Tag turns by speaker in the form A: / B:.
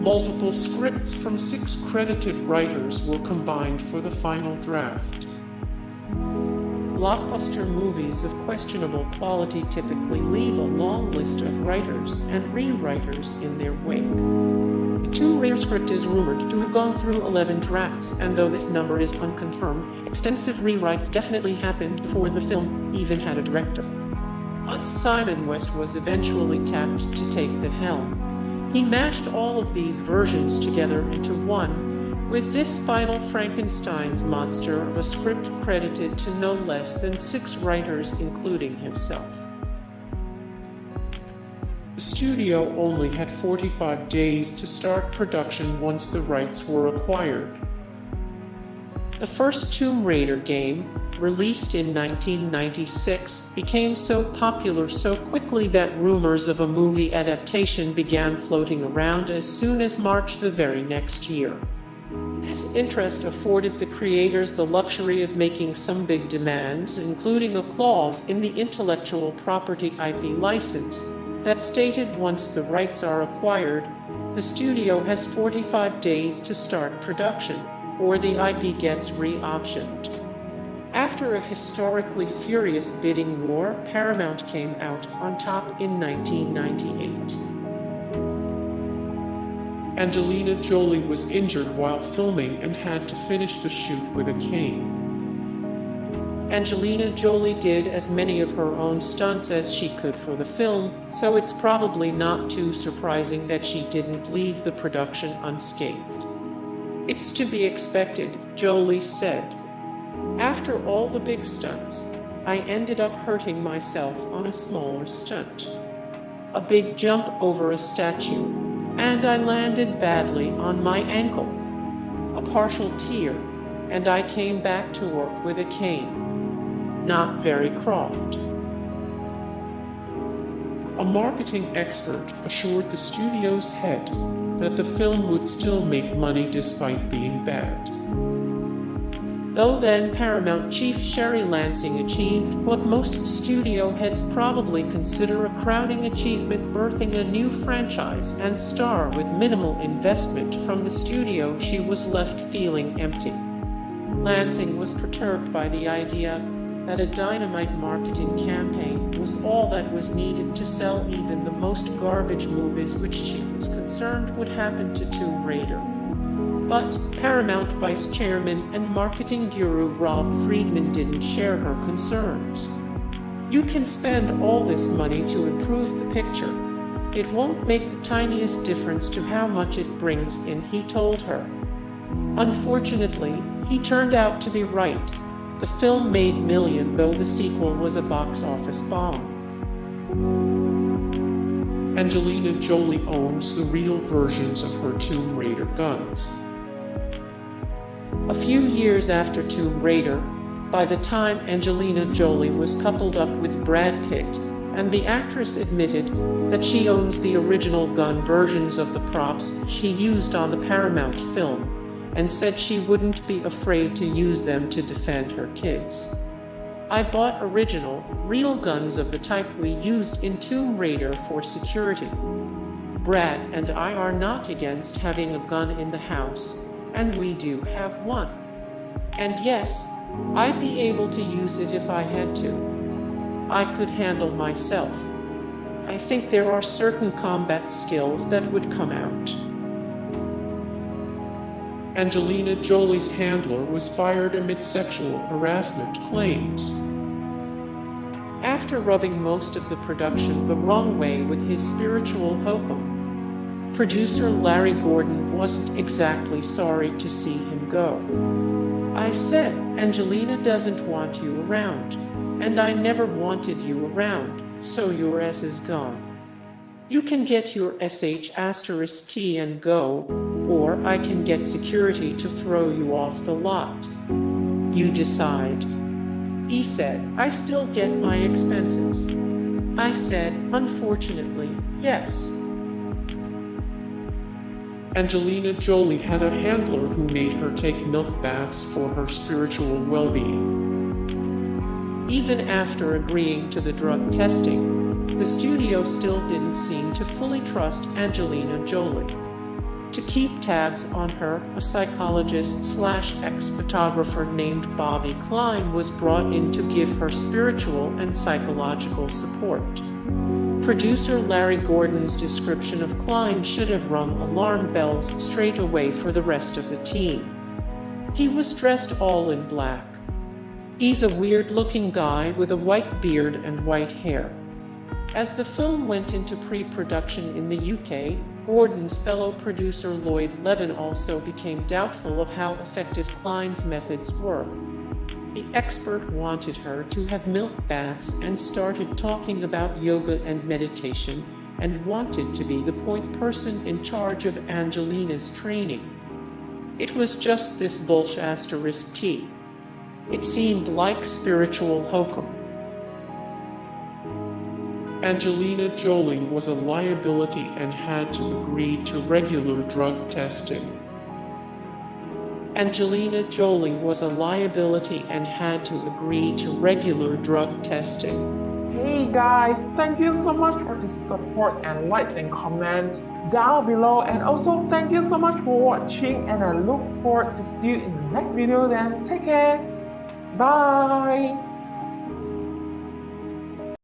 A: Multiple scripts from 6 credited writers were combined for the final draft. Blockbuster movies of questionable quality typically leave a long list of writers and rewriters in their wake. The Tomb Raider script is rumored to have gone through 11 drafts, and though this number is unconfirmed, extensive rewrites definitely happened before the film even had a director. Once Simon West was eventually tapped to take the helm, he mashed all of these versions together into one, with this final Frankenstein's monster of a script credited to no less than 6 writers, including himself. The studio only had 45 days to start production once the rights were acquired. The first Tomb Raider game, released in 1996, became so popular so quickly that rumors of a movie adaptation began floating around as soon as March the very next year. This interest afforded the creators the luxury of making some big demands, including a clause in the intellectual property IP license that stated once the rights are acquired, the studio has 45 days to start production, or the IP gets re-optioned. After a historically furious bidding war, Paramount came out on top in 1998. Angelina Jolie was injured while filming and had to finish the shoot with a cane. Angelina Jolie did as many of her own stunts as she could for the film, so it's probably not too surprising that she didn't leave the production unscathed. "It's to be expected," Jolie said. "After all the big stunts, I ended up hurting myself on a smaller stunt. A big jump over a statue, and I landed badly on my ankle. A partial tear, and I came back to work with a cane. Not very Croft." A marketing expert assured the studio's head that the film would still make money despite being bad. Though then Paramount chief Sherry Lansing achieved what most studio heads probably consider a crowning achievement, birthing a new franchise and star with minimal investment from the studio, she was left feeling empty. Lansing was perturbed by the idea that a dynamite marketing campaign was all that was needed to sell even the most garbage movies, which she was concerned would happen to Tomb Raider. But Paramount Vice Chairman and marketing guru Rob Friedman didn't share her concerns. "You can spend all this money to improve the picture. It won't make the tiniest difference to how much it brings in," he told her. Unfortunately, he turned out to be right. The film made millions, though the sequel was a box office bomb. Angelina Jolie owns the real versions of her Tomb Raider guns. A few years after Tomb Raider, by the time Angelina Jolie was coupled up with Brad Pitt, and the actress admitted that she owns the original gun versions of the props she used on the Paramount film, and said she wouldn't be afraid to use them to defend her kids. "I bought original, real guns of the type we used in Tomb Raider for security. Brad and I are not against having a gun in the house, and we do have one. And yes, I'd be able to use it if I had to. I could handle myself. I think there are certain combat skills that would come out." Angelina Jolie's handler was fired amid sexual harassment claims. After rubbing most of the production the wrong way with his spiritual hokum, producer Larry Gordon wasn't exactly sorry to see him go. "I said, Angelina doesn't want you around, and I never wanted you around, so your S is gone. You can get your sh*t and go, or I can get security to throw you off the lot. You decide." He said, "I still get my expenses." I said, "Unfortunately, yes." Angelina Jolie had a handler who made her take milk baths for her spiritual well-being. Even after agreeing to the drug testing, the studio still didn't seem to fully trust Angelina Jolie. To keep tabs on her, a psychologist/ex-photographer named Bobby Klein was brought in to give her spiritual and psychological support. Producer Larry Gordon's description of Klein should have rung alarm bells straight away for the rest of the team. He was dressed all in black. He's a weird-looking guy with a white beard and white hair. As the film went into pre-production in the UK, Gordon's fellow producer Lloyd Levin also became doubtful of how effective Klein's methods were. The expert wanted her to have milk baths and started talking about yoga and meditation, and wanted to be the point person in charge of Angelina's training. It was just this bullshit. It seemed like spiritual hokum. Angelina Jolie was a liability and had to agree to regular drug testing. Angelina Jolie was a liability and had to agree to regular drug testing.
B: Hey guys, thank you so much for the support and likes and comments down below, and also thank you so much for watching, and I look forward to see you in the next video. Then take care. Bye.